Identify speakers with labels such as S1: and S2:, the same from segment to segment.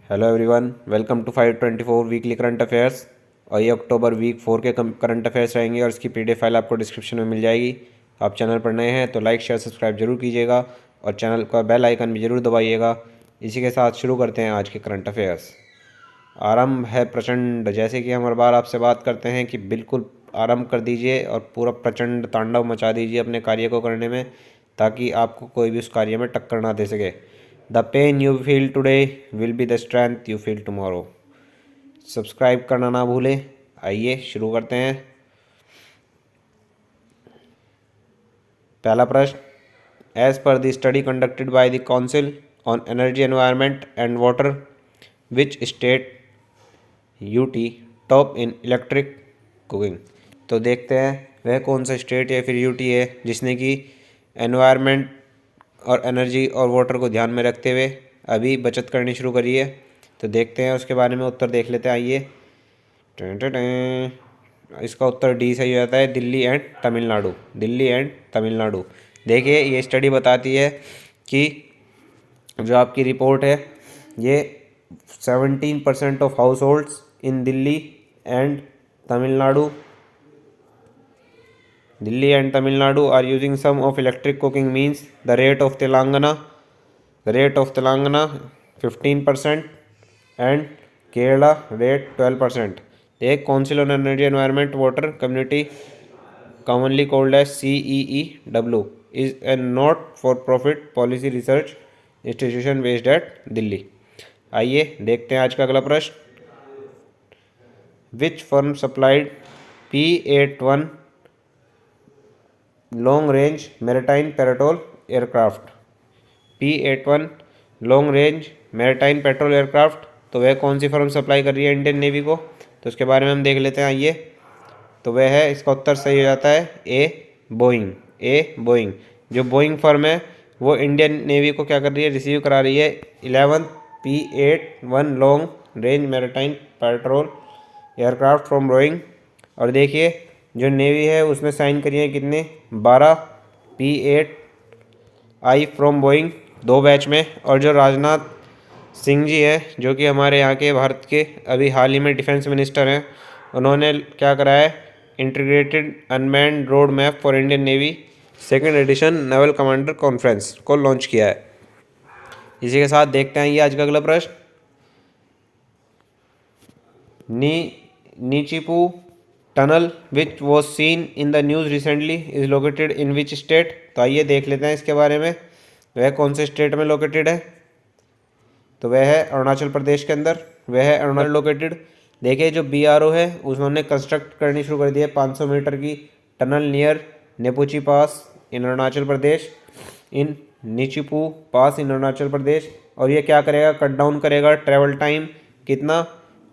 S1: Hello everyone, welcome to 524 weekly current affairs. और ये अक्टूबर week 4 के करंट अफेयर्स रहेंगे और इसकी पीडीएफ फाइल आपको डिस्क्रिप्शन में मिल जाएगी। आप चैनल पर नए हैं तो लाइक शेयर सब्सक्राइब जरूर कीजिएगा और चैनल का बेल आइकन भी जरूर दबाइएगा। इसी के साथ शुरू करते हैं आज के करंट अफेयर्स। आरंभ है प्रचंड। जैसे कि हम हर बार आपसे बात करते हैं कि बिल्कुल आरंभ कर दीजिए और पूरा प्रचंड तांडव मचा दीजिए अपने कार्य को करने में, ताकि आपको कोई भी उस कार्य में टक्कर ना दे सके। The pain you feel today will be the strength you feel tomorrow. Subscribe करना ना भूलें। आइए शुरू करते हैं। पहला प्रश्न, as per the study conducted by the council on energy environment and water, which state UT top in electric cooking. तो देखते हैं वह कौन सा स्टेट या फिर यूटी है जिसने कि एनवायरनमेंट और एनर्जी और वाटर को ध्यान में रखते हुए अभी बचत करनी शुरू करी है। तो देखते हैं उसके बारे में उत्तर देख लेते हैं। आइए, इसका उत्तर डी सही हो जाता है, दिल्ली एंड तमिलनाडु। दिल्ली एंड तमिलनाडु। देखिए, ये स्टडी बताती है कि जो आपकी रिपोर्ट है ये 17% of house holds in Delhi and Tamil Nadu are using some of electric cooking means the rate of Telangana 15% and Kerala rate 12%. एक Council on Energy Environment Water Community, commonly called as CEEW, is a not-for-profit policy research institution based at Delhi. आइए देखते हैं आज का अगला प्रश्न। Which firm supplied P-81 long range maritime petrol aircraft? P-81 long range maritime petrol aircraft, तो वह कौन सी फर्म सप्लाई कर रही है इंडियन नेवी को? तो उसके बारे में हम देख लेते हैं। आइए, तो वह है, इसका उत्तर सही हो जाता है बोइंग। जो बोइंग फर्म है वो इंडियन नेवी को क्या कर रही है, रिसीव करा रही है 11 P-81 long range maritime petrol aircraft from Boeing. और देखिए, जो नेवी है उसने साइन करी है कितने, 12 P-8I फ्रॉम बोइंग, 2 बैच में। और जो राजनाथ सिंह जी है, जो कि हमारे यहाँ के भारत के अभी हाल ही में डिफेंस मिनिस्टर हैं, उन्होंने क्या करा है, integrated unmanned road map for Indian navy second edition naval commander conference को लॉन्च किया है। इसी के साथ देखते हैं ये आज का अगला प्रश्न। Nechiphu tunnel which was seen in the news recently is located in which state? तो आइए देख लेते हैं इसके बारे में, वह कौन से स्टेट में लोकेटेड है? तो वह है अरुणाचल प्रदेश के अंदर, वह है अरुणाचल लोकेटेड। देखिए, जो BRO है उन्होंने कंस्ट्रक्ट करनी शुरू कर दी है 500 मीटर की टनल नियर नेपुची पास इन अरुणाचल प्रदेश, इन नीचिपू पास इन अरुणाचल प्रदेश। और ये क्या करेगा, कट डाउन करेगा ट्रैवल टाइम कितना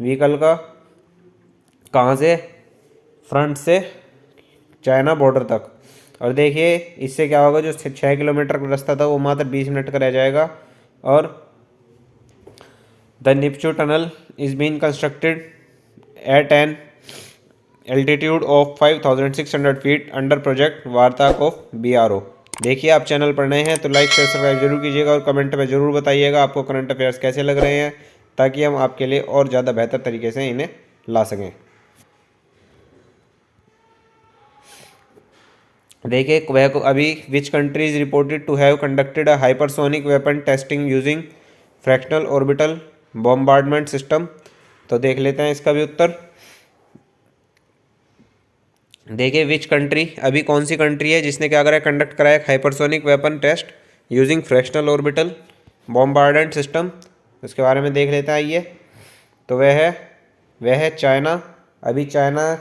S1: व्हीकल का, कहाँ से, फ्रंट से चाइना बॉर्डर तक। और देखिए, इससे क्या होगा, जो 6 किलोमीटर का रास्ता था वो मात्र 20 मिनट का रह जाएगा। और द निपचू tunnel is been constructed at an altitude of 5,600 feet under project Vartak of BRO। देखिए, आप चैनल पर नए हैं तो लाइक शेयर सब्सक्राइब जरूर कीजिएगा और कमेंट में ज़रूर बताइएगा आपको करंट अफेयर्स कैसे लग रहे हैं, ताकि हम आपके लिए और ज़्यादा बेहतर तरीके से इन्हें ला सकें। देखिए, वह अभी which country is reported to have conducted a hypersonic weapon testing using fractional orbital bombardment system. तो देख लेते हैं इसका भी उत्तर। देखिए, विच कंट्री, अभी कौन सी कंट्री है जिसने क्या करा है, कंडक्ट कराया hypersonic weapon test using fractional orbital bombardment system. उसके बारे में देख लेते हैं। आइए, तो वह है चाइना। अभी चाइना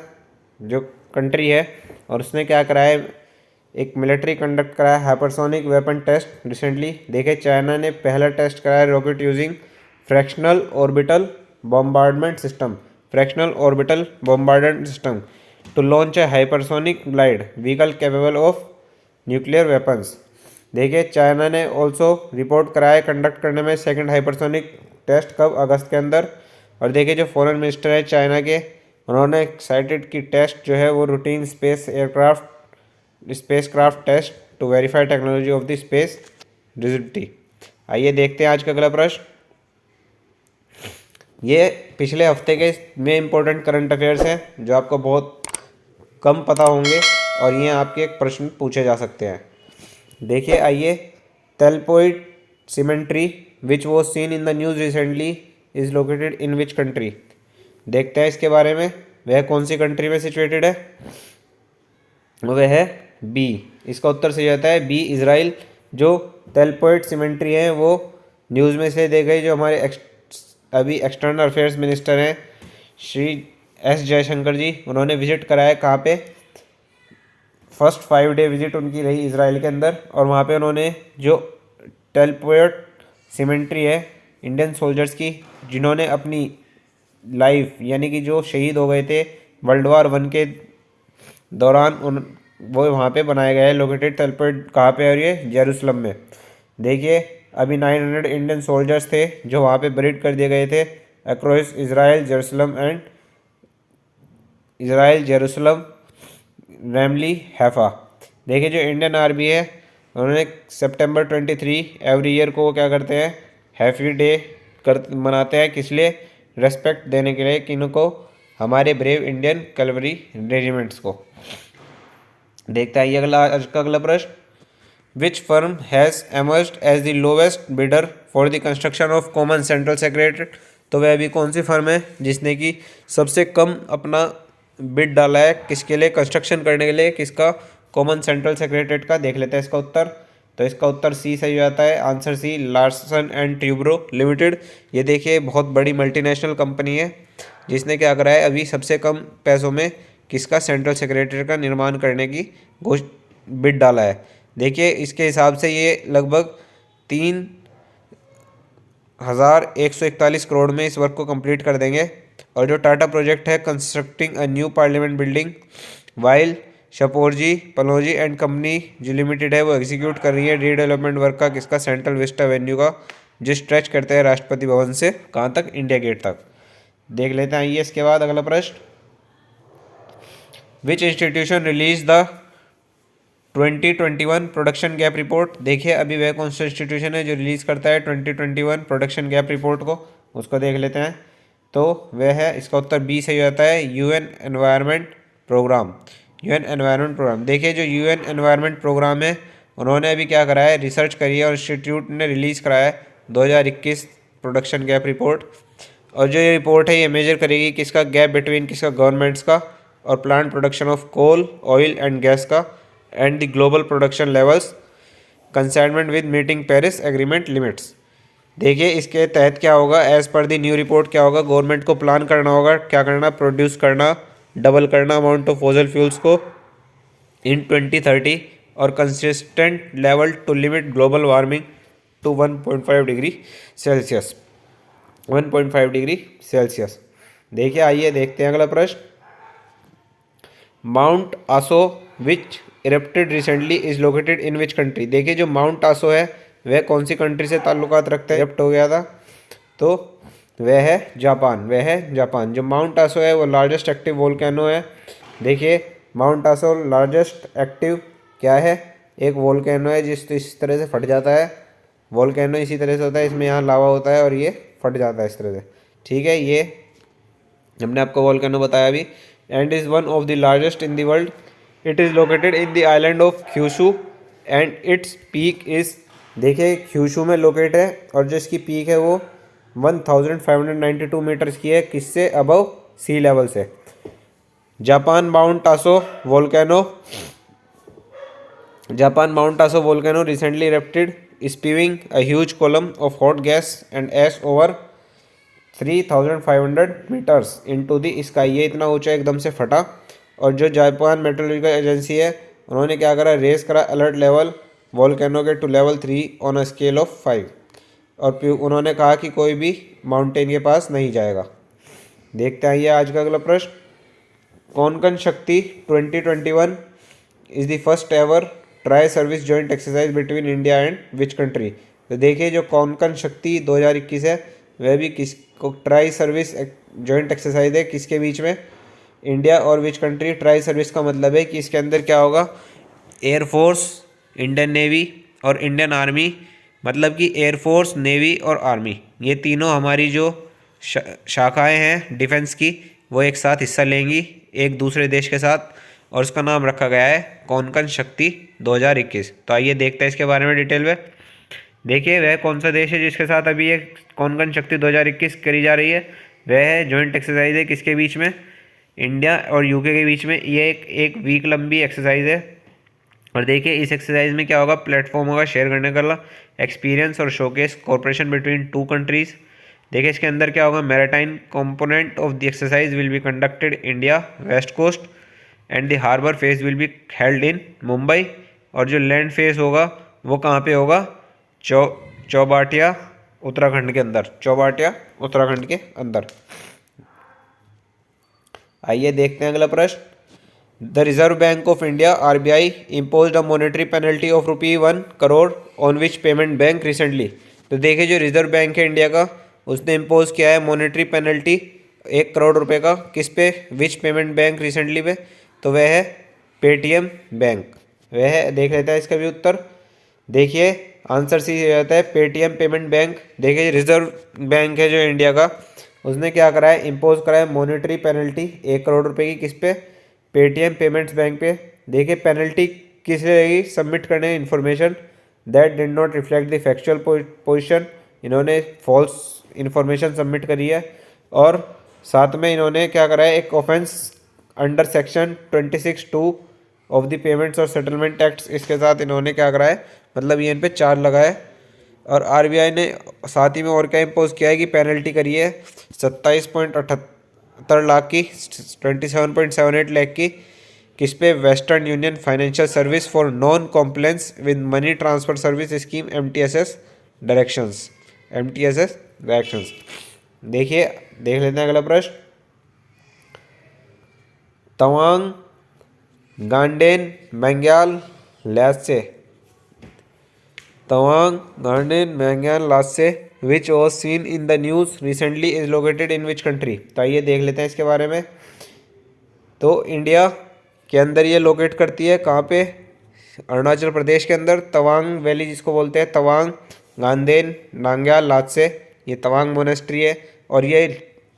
S1: जो कंट्री है और उसने क्या कराया है, एक मिलिट्री कंडक्ट कराया हाइपरसोनिक वेपन टेस्ट रिसेंटली। देखिए, चाइना ने पहला टेस्ट कराया rocket using fractional orbital bombardment system to launch a hypersonic glide vehicle capable of nuclear weapons. देखिए, चाइना ने ऑल्सो रिपोर्ट कराया कंडक्ट करने में सेकेंड हाइपरसोनिक टेस्ट कब, अगस्त के अंदर। और देखिए, जो फॉरेन मिनिस्टर है चाइना के, उन्होंने साइटेड की टेस्ट जो है वो routine spacecraft test to verify technology of the space dignity. आइए देखते हैं आज का अगला प्रश्न। ये पिछले हफ्ते के में इम्पोर्टेंट करंट अफेयर्स हैं जो आपको बहुत कम पता होंगे और ये आपके एक प्रश्न पूछे जा सकते हैं। देखिए आइए, Telpoid cemetery which was seen in the news recently is located in which country. देखते हैं इसके बारे में, वह कौन सी कंट्री में सिचुएटेड है। वह है बी, इसका उत्तर सही आता है बी, इजराइल। जो टेलपोइड सीमेंट्री है वो न्यूज़ में से दे गई, जो हमारे अभी एक्सटर्नल अफेयर्स मिनिस्टर हैं श्री एस जयशंकर जी, उन्होंने विजिट कराया कहाँ पे, फर्स्ट 5 डे विजिट उनकी रही इसराइल के अंदर, और वहाँ पे उन्होंने जो टेलपोइड सीमेंट्री है इंडियन सोल्जर्स की जिन्होंने अपनी लाइफ यानी कि जो शहीद हो गए थे वर्ल्ड वार 1 के दौरान, उन वो वहाँ पे बनाया गया है। लोकेटेड टेलपोइड कहाँ पे है, और ये जेरूसलम में। देखिए अभी 900 इंडियन सोल्जर्स थे जो वहाँ पे बरीड कर दिए गए थे अक्रॉस इसराइल जेरूसलम रैमली हैफा। देखिए जो इंडियन आर्मी है उन्होंने सितंबर 23 एवरी ईयर को वो क्या करते हैं, हैप्पी डे मनाते हैं, किस लिए, रेस्पेक्ट देने के लिए, किनको, हमारे ब्रेव इंडियन कैवलरी रेजिमेंट्स को। देखते हैं ये आज का अगला प्रश्न, which firm has emerged as the lowest bidder for the construction of common central secretariat. तो वह अभी कौन सी फर्म है जिसने कि सबसे कम अपना बिड डाला है, किसके लिए, कंस्ट्रक्शन करने के लिए, किसका, कॉमन सेंट्रल सेक्रेटरीट का। देख लेते हैं इसका उत्तर। तो इसका उत्तर सी सही आता है, answer C, Larsen and Toubro limited. ये देखिए बहुत बड़ी मल्टीनेशनल कंपनी है जिसने क्या करा है, अभी सबसे कम पैसों में किसका, सेंट्रल सेक्रेटरीट का निर्माण करने की बिड डाला है। देखिए इसके हिसाब से ये लगभग 3,141 करोड़ में इस वर्क को कंप्लीट कर देंगे। और जो टाटा प्रोजेक्ट है constructing a new parliament building while Shapoorji Pallonji and company जो लिमिटेड है वो एग्जीक्यूट कर रही है रीडेवलपमेंट वर्क का, किसका, सेंट्रल विस्टा एवेन्यू का, जो स्ट्रेच करते हैं राष्ट्रपति भवन से कहाँ तक, इंडिया गेट तक। देख लेते हैं आइए इसके बाद अगला प्रश्न, विच institution release the 2021 production gap report. देखिए अभी वह कौन सा इंस्टीट्यूशन है जो रिलीज करता है 2021 प्रोडक्शन गैप रिपोर्ट को, उसको देख लेते हैं। तो वह है, इसका उत्तर बी सही होता है, UN environment programme. UN environment programme, देखिए जो यूएन एनवायरनमेंट प्रोग्राम है उन्होंने अभी क्या करा है, रिसर्च करी है और इंस्टीट्यूट ने रिलीज़ कराया है 2021 प्रोडक्शन गैप रिपोर्ट। और जो ये रिपोर्ट है ये मेजर करेगी किसका, गैप बिटवीन किसका, गवर्नमेंट्स का और plant production of coal oil and gas का and the global production levels consignment with meeting Paris agreement limits. देखिए इसके तहत क्या होगा, as per the new report क्या होगा, गवर्नमेंट को प्लान करना होगा, क्या करना, प्रोड्यूस करना, डबल करना अमाउंट ऑफ फॉसिल फ्यूल्स को इन 2030 और consistent level to limit global warming to 1.5 degree Celsius. 1.5 degree Celsius. देखिए आइए देखते हैं अगला प्रश्न, mount Aso which erupted recently is located in which country. देखिए जो माउंट आसो है वह कौन सी कंट्री से ताल्लुकात रखता है, इरप्ट हो गया था, तो वह है जापान, वह है जापान। जो माउंट आसो है वो लार्जेस्ट एक्टिव वोल्केनो है। देखिए माउंट आसो लार्जेस्ट एक्टिव क्या है, एक वोल्केनो है जिस इस तरह से फट जाता है, वोल्केनो इसी तरह से होता है, इसमें यहाँ लावा होता है और ये फट जाता है इस तरह से, ठीक है। ये हमने आपको वोल्केनो बताया अभी, and is one of the largest in the world. It is located in the island of Kyushu and its peak is, देखिए क्यूशू में लोकेट है और जो इसकी पीक है वो 1592 मीटर्स की है, किससे, अबव सी लेवल से। जापान माउंट आसो volcano recently erupted spewing a huge column of hot gas and ash over 3,500 metres into the sky। ये इतना ऊंचा एकदम से फटा। और जो जापान मेट्रोलॉजिकल एजेंसी है उन्होंने क्या करा, रेस करा अलर्ट लेवल वोल्केनो के to level 3 on a scale of 5। और फिर उन्होंने कहा कि कोई भी माउंटेन के पास नहीं जाएगा। देखते हैं ये आज का अगला प्रश्न, कोंकण शक्ति 2021 is the first ever tri service joint exercise between India and which country. तो देखिए जो कोंकण शक्ति 2021 है वह भी किसको, ट्राई सर्विस जॉइंट एक्सरसाइज है, किसके बीच में, इंडिया और विच कंट्री। ट्राई सर्विस का मतलब है कि इसके अंदर क्या होगा, एयरफोर्स, इंडियन नेवी और इंडियन आर्मी, मतलब कि एयरफोर्स, नेवी और आर्मी, ये तीनों हमारी जो शाखाएं हैं डिफेंस की, वो एक साथ हिस्सा लेंगी एक दूसरे देश के साथ, और उसका नाम रखा गया है कोंकण शक्ति 2021। तो आइए देखते हैं इसके बारे में डिटेल में। देखिए वह कौन सा देश है जिसके साथ अभी ये कोंकण शक्ति 2021 करी जा रही है। वह है जॉइंट एक्सरसाइज है किसके बीच में, इंडिया और यूके के बीच में। ये एक वीक लंबी एक्सरसाइज है। और देखिए इस एक्सरसाइज में क्या होगा, प्लेटफॉर्म होगा शेयर करने का एक्सपीरियंस और showcase cooperation between two countries. देखिए इसके अंदर क्या होगा, maritime component of the exercise will be conducted India west coast and the harbour phase will be held in Mumbai. और जो लैंड फेज होगा वो कहाँ पे होगा, चौबाटिया उत्तराखंड के अंदर, चौबाटिया उत्तराखंड के अंदर। आइए देखते हैं अगला प्रश्न। The reserve bank of India RBI imposed a monetary penalty of ₹1 crore on which payment bank recently। तो देखिए जो रिजर्व बैंक है इंडिया का, उसने इम्पोज किया है मॉनेटरी पेनल्टी 1 करोड़ रुपए का, किस पे, विच पेमेंट बैंक रिसेंटली पे, तो वह है पेटीएम बैंक। वह है, देख लेता है इसका भी उत्तर। देखिए आंसर सी हो जाता है पेटीएम पेमेंट बैंक। देखिए रिजर्व बैंक है जो इंडिया का, उसने क्या करा है, इम्पोज करा है मॉनेटरी पेनल्टी 1 करोड़ रुपए की, किस पे, पेटीएम पेमेंट्स बैंक पे। देखिए पेनल्टी किस रहेगी, सबमिट करने information that did not reflect the factual position. इन्होंने फॉल्स इन्फॉर्मेशन सबमिट करी है। और साथ में इन्होंने क्या करा है, एक offence under section 26(2) of the payments और सेटलमेंट एक्ट्स, इसके साथ इन्होंने क्या करा है, मतलब ये इन पे चार्ज लगा है। और RBI ने साथ ही में और क्या इम्पोज किया है कि पेनल्टी करी है 27.78 लाख की, 27.78 लाख की, किस पे, Western Union financial service for non compliance with money transfer service scheme MTSS directions, MTSS directions. देखिए देख लेते हैं अगला प्रश्न। Tawang Gaden Namgyal Lhatse, Tawang Gaden Namgyal Lhatse which was seen in the news recently is located in which country. तो आइए देख लेते हैं इसके बारे में। तो इंडिया के अंदर ये लोकेट करती है कहाँ पे, अरुणाचल प्रदेश के अंदर, तवांग वैली जिसको बोलते हैं, तवांग गांदेन नांग्याल लात्से, ये तवांग मोनेस्ट्री है। और ये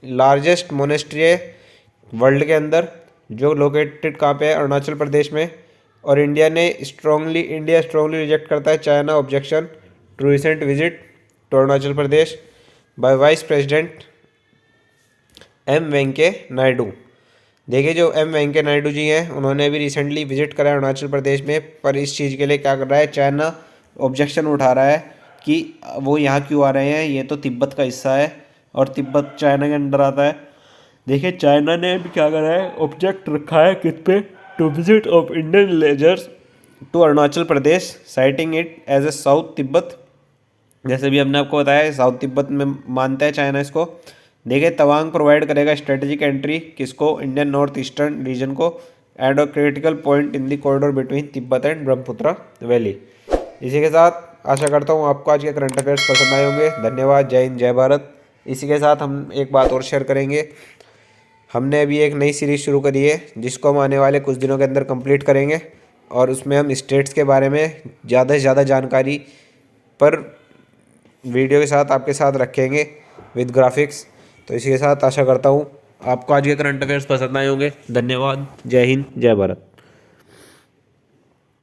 S1: लार्जेस्ट मोनेस्ट्री है वर्ल्ड के अंदर, जो लोकेटेड कहाँ पे है, अरुणाचल प्रदेश में। और इंडिया स्ट्रांगली रिजेक्ट करता है China objection to recent visit to Arunachal Pradesh by vice president M Venkaiah Naidu. देखिए जो M वेंकैया नायडू जी हैं, उन्होंने भी रिसेंटली विजिट करा अरुणाचल प्रदेश में, पर इस चीज़ के लिए क्या कर रहा है, चाइना ऑब्जेक्शन उठा रहा है कि वो यहाँ क्यों आ रहे हैं, ये तो तिब्बत का हिस्सा है और तिब्बत चाइना के अंदर आता है। देखिए चाइना ने भी क्या करा है, ऑब्जेक्ट रखा है किस पे, to visit of Indian leaders to Arunachal Pradesh citing it as a south Tibet. जैसे भी हमने आपको बताया साउथ तिब्बत में मानता है चाइना इसको। देखिए तवांग प्रोवाइड करेगा स्ट्रेटेजिक एंट्री किसको, इंडियन नॉर्थ ईस्टर्न रीजन को, and a critical point in the corridor between Tibet and Brahmaputra valley. इसी के साथ आशा करता हूँ आपको आज के करंट अफेयर्स पसंद आए होंगे। धन्यवाद, जय हिंद, जय भारत। इसी के साथ हम एक बात और शेयर करेंगे। हमने अभी एक नई सीरीज़ शुरू करी है जिसको हम आने वाले कुछ दिनों के अंदर कंप्लीट करेंगे, और उसमें हम स्टेट्स के बारे में ज़्यादा से ज़्यादा जानकारी पर वीडियो के साथ आपके साथ रखेंगे विद ग्राफिक्स। तो इसी के साथ आशा करता हूँ आपको आज के करंट अफेयर्स पसंद आए होंगे। धन्यवाद, जय हिंद, जय भारत।